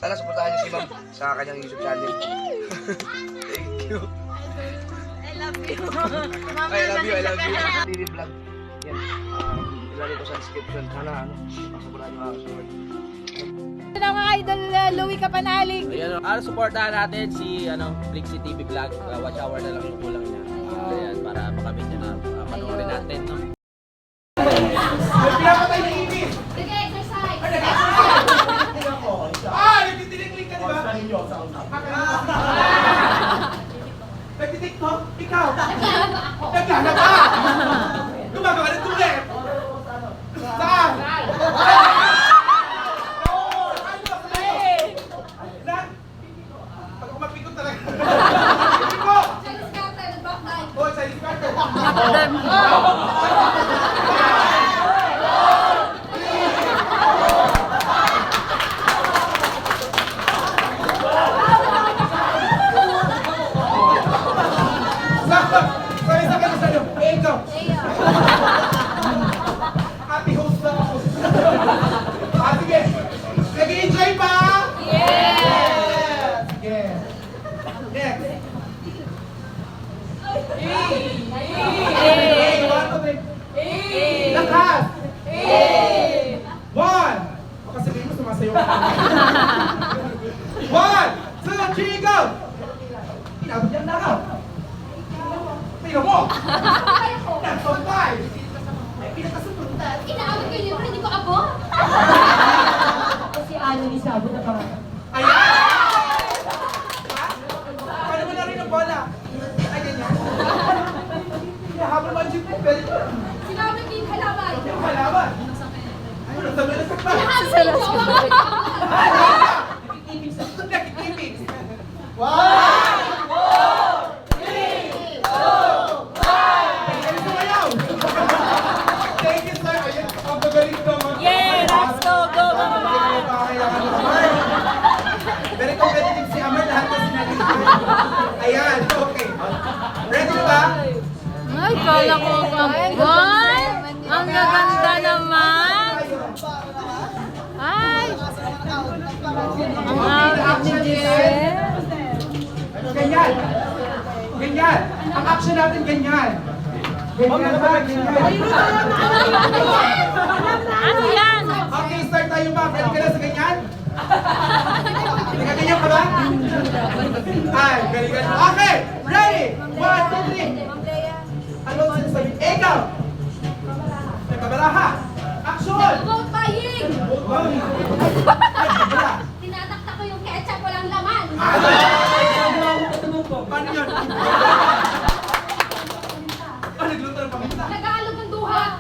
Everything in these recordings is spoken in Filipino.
Sana supportahan niyo si Ma'am sa kanyang YouTube channel. Thank you. I love you. I love you. TV vlog. Yan. Ilalagay ko sa description. Sana supportahan niyo mga support. Ito na mga idol, Louie Kapanalig. Ayan, supportahan natin si Flixie TV Vlog. Watch hour na lang yung kulang niya. Ayan, para makamit niya na panoorin natin, no? Pinapatay ni Amy! Nag-exercise! Nagtitinik-lik ka, di ba? Nagtitiktok? Ikaw? Naglalaba ka! Gumagawa ng tulip! Saan? Pag umapikot talaga. Pikot! Chinese cutter, nag-back line. Oh, Chinese cutter. Sorry, sa kayo sa'yo. Ikaw. Ate host lang ako. Sige. Nag-enjoy pa? Yes! Sige. Next. One, two, three. Lakas! One! Baka sabihin mo sumasayo ka. One, two, three, go! Inabot yan na ako. Tingnan mo! Nagsampay! Ay, pinakasunod. Inaawit ko yung hindi ko abo. Si Ano ni Sabot na parang. Ayan! Paano mo na rin ang bola? Ay, ganyan. Hinahabol mo ang jeep mo, pero Sinabi ko yung kalaban. yung kalaban. Ano, sabi na sa pa. Sinabi ko Nakikipig. One! Thank you, sir. Ayan, ang gagaling naman. Yeah, let's go, go, mga bahay. Very competitive si Amar, lahat kasi nalilito. Ayan, okay. Ready na ba? Ay, kala ko ay, ang gaganda naman. Ay, ang outfit ni Jess. Ganyan. Ganyan. Ang action natin ganyan. Ganyan ba? Ganyan. Ano yan? Okay, start tayo ba? Ready ka na sa ganyan? Nakaganyan ka ba? Ay, galing. Okay, ready? 1, 2, 3. Ano ang sinasabi? Ikaw! Nagkabalaha. Action! Vote buying! Ay, wala. Tinatakta ko yung ketchup, walang laman. Paano yun? Nagluto ng paminta. Nag-aalog ng duha.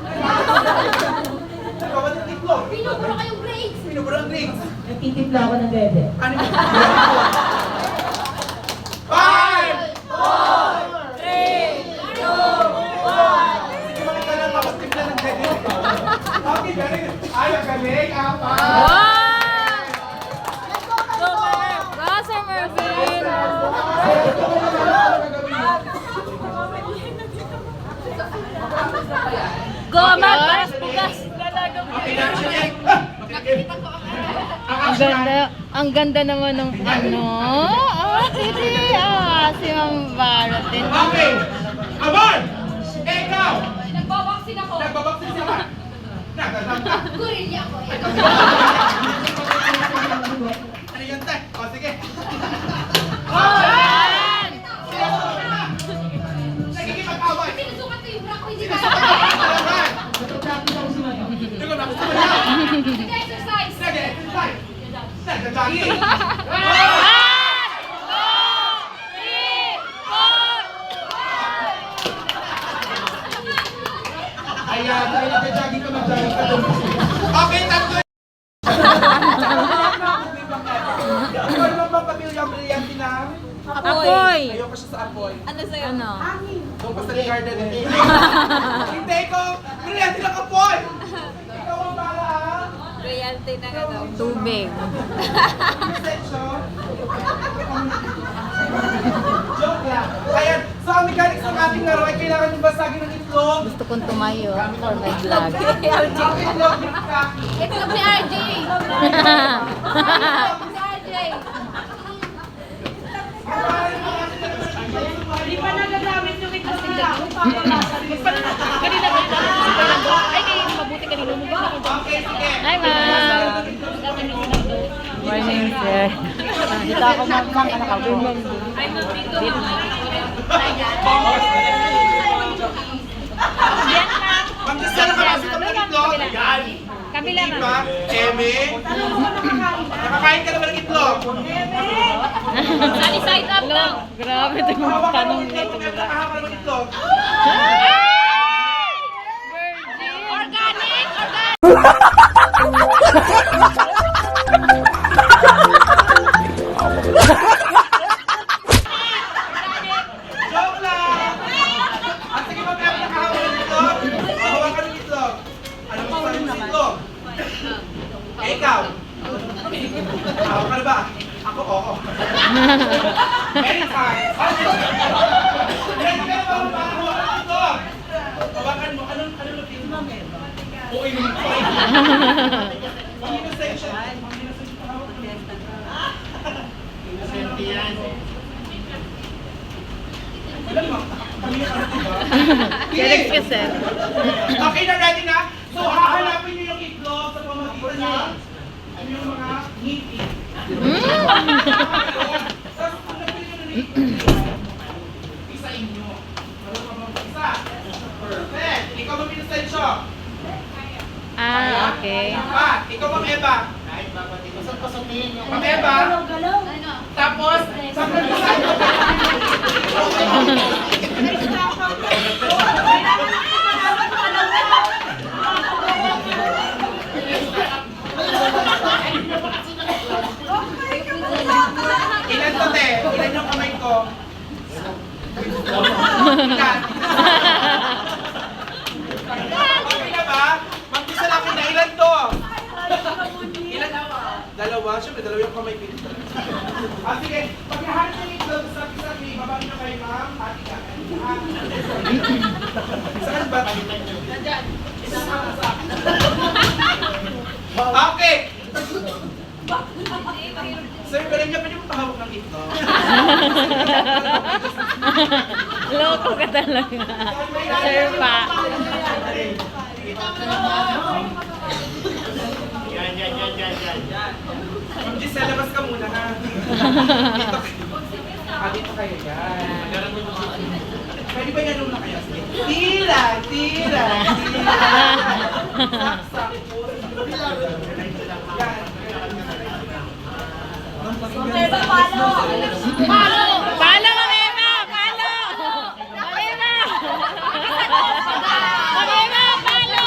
Nagbabat ng itlog. Binubura kayong grades. Pinubura ang drinks. Nagtitimpla ako ng bebe. Ano yun? 5! 3, 2, 1. Sige, makita lang, mapagtimpla ng ganyan. Okay, galing. Ay, ang galing. Apa. Go, Sir Mervin. Go, Amar, paras bukas. Ang ganda naman ng ano. Si Ma'am Barotin. Okay. Amar! Ikaw! Nagbabaksin ako. Nagbabaksin si Amar. Nagkasam ka. Gurilya ako eh. Ano yun, te? O, sige. Ayan! Nagkikipag-away. Sinusukat ko yung bra ko, hindi kaya. Alaman! Ikaw na, gusto mo na? Nag-exercise. Nag-exercise. Nag-jogging. Ayan, dahil nag-jogging ka, mag-jogging ka doon. Okay, tatlo. Ikaw naman bang pamilya ang brilyante na? Apoy! Ayoko siya sa apoy. Ano sa'yo? Ano? Doon pa sa garden eh. Hindi ko, brilyante lang apoy! Ikaw ang bala ha? Royalty na nga daw. Tubig. Sensyon. Joke lang. Ayan, so ang mechanics ng ating laro ay kailangan yung basagin ng itlog. Gusto kong tumayo for my vlog. Ang itlog ni Kaki. Itlog ni RJ. Si RJ. Hindi pa nagagamit yung ito nila. Okay, sige. Hi, ma'am. Morning, sir. Dito ako ma'am, anak ako. Ma'am, just sana kapasok ka ng itlog. Kabila, Di ma'am. ba? Eme? Nakakain ka na ba ng itlog? Sunny side up lang. Grabe ito yung Hawak ka tanong ng itlog. nito. Eme, nakahawak ka ng itlog. Organic! Joke lang! Ah, sige, ma'am, Eme, nakahawak ka ng itlog. Hawak ka ng itlog. Ano mo sa itlog? Eh, ikaw? Hawak ka na ba? Ako, oo. Anytime. Ready ka na ba? Hawak ka ng itlog. Hawakan mo. Anong lutin mo? Oo, yun pa. Innocent. Innocent yan. Alam mo, kami yung ano, diba? Correct ka, sir. Okay na, ready na? So, hahanapin niyo yung itlog sa pamagitan ng yung mga ngiti. Tapos, hanapin niyo na yung itlog. Isa inyo. Ano ka bang isa? Perfect. Ikaw ang pinasensyo. Okay. Dapat. Ikaw ang Eva. Ma'am Eva. Tapos, ilan to, te? Ilan yung kamay ko? Ilan? Okay na ba? Mag-isa lang na ilan to? Ilan? Dalawa? Siyempre, dalawa yung kamay ko. Ah, sige. Pagkahanap ng itlog sa sabi, babang nyo kay ma'am, hati ka. Saan ba? Isa sa akin. Okay. Sir, galing niya, pwede mo pahawak ng itlog? Loko ka talaga. Sir pa. Ma'am Giselle, labas ka muna ha. Dito, dito kayo yan. Pwede ba yan na kayo? Tira, tira, tira. Saksak. Yan. Palo, Ma'am Eva! Palo! Ma'am Eva! Ma'am Eva, palo!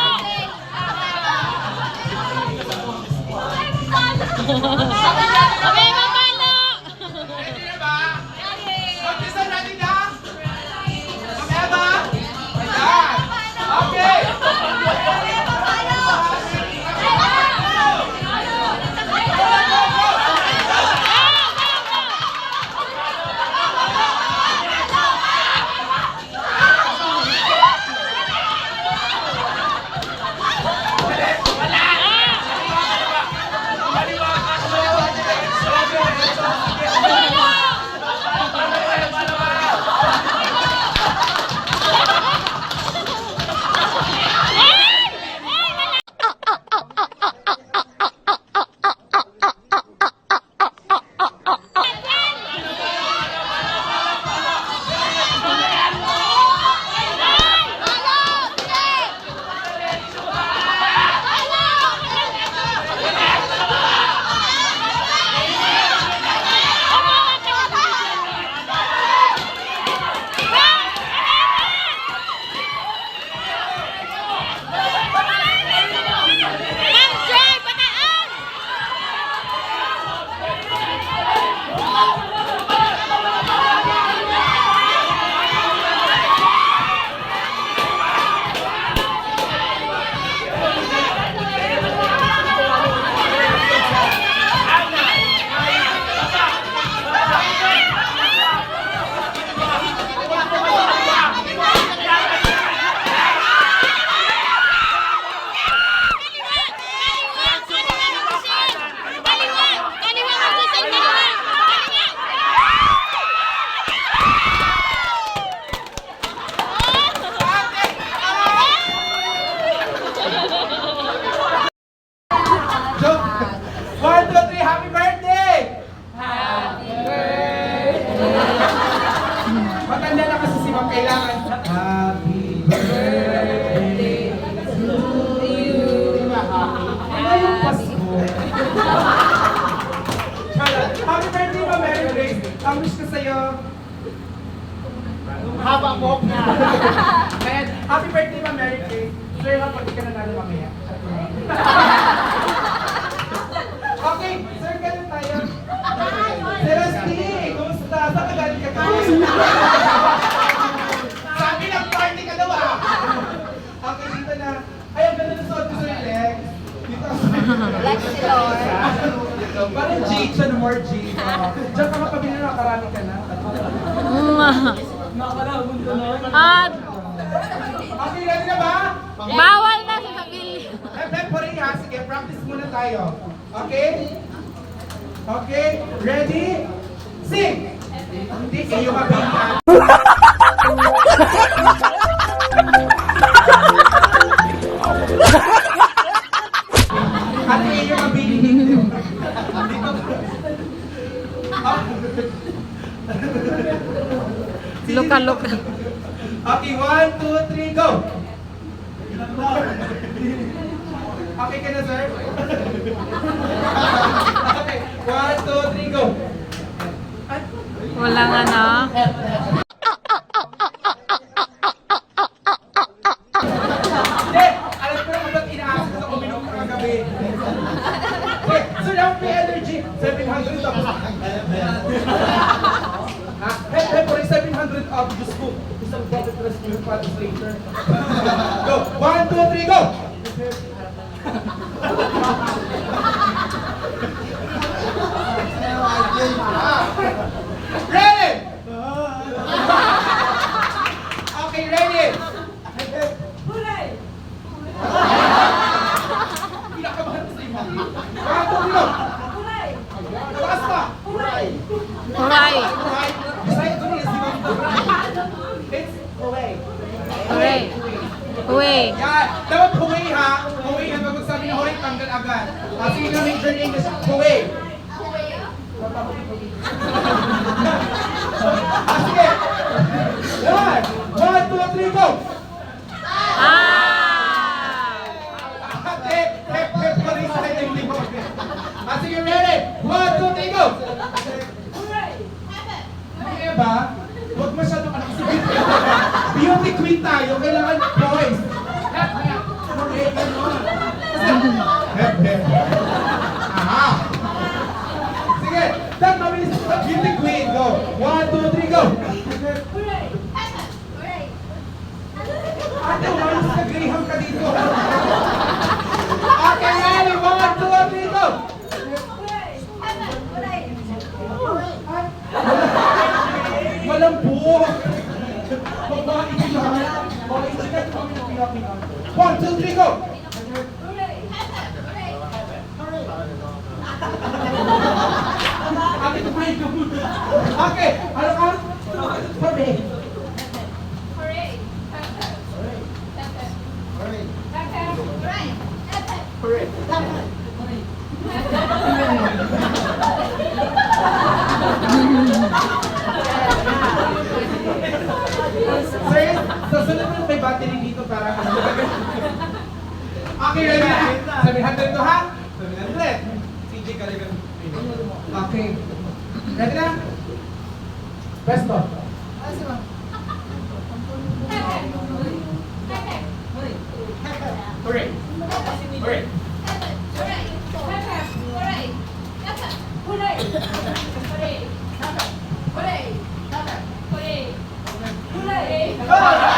Ma'am Eva, palo! Ready na ba? Mag-isa natin na? Ma'am Eva? Ayan. Okay. Maliwa ka. siya no more G. Diyan ka mapabili na karami ka na. At Okay, ready na ba? bawal na sa sabili. Pare ha, sige, practice muna tayo. Okay? Okay, ready? Sing! Hindi kayo mabili. At kayo mabili dito. Luka-luka. Okay, 1, 2, 3, go! Okay ka na, sir? Okay, 1, 2, 3, go! Walang ano. Hindi! Alam ko naman ba't inaasal sa uminom ka kagabi? Okay, so now may energy. 700 tapos. Ha? Hey, for 700 up, Diyos ko. Isang profit rescue para later. Go! 1, 2, 3, go! Ready! Okay, ready! Pinakabahan sa iyo. 1, 2, 3, go! Taas pa! Huray. Right. Beside ko niya, si Ma'am. It's away. Huray. Huway. Yan. Dapat huway ha. Huway ha. Pag magsabi na huway, tanggal agad. Sige na major English. Huway. Sige. 1, 2, 3, go! Ate, hep, hep pa rin sa akin. Sige, ready? 1, 2, 3, go! Kaya ba? Huwag masyadong anak si beauty. Beauty queen tayo. Kailangan boys. Hep, hep. Okay, gano'n. Hep, hep. Aha. Sige. Dan, mabilis. Beauty queen. Go. 1, 2, 3, go. Ate, umalis ka. Graham ka dito. Okay, ready? 1, 2, 3, go. Walang buhok. Babae ka lang. Okay, sige. Tumamin. 1, 2, 3, go. Ate, kumain ka muna. Okay, ano ka? Hooray. Sir, sasunod mo may battery dito para ano. Okay, ready na. 700 to ha? 700. CJ Kaligan. Okay. Ready na? Presto. Hooray. Hooray. Hooray.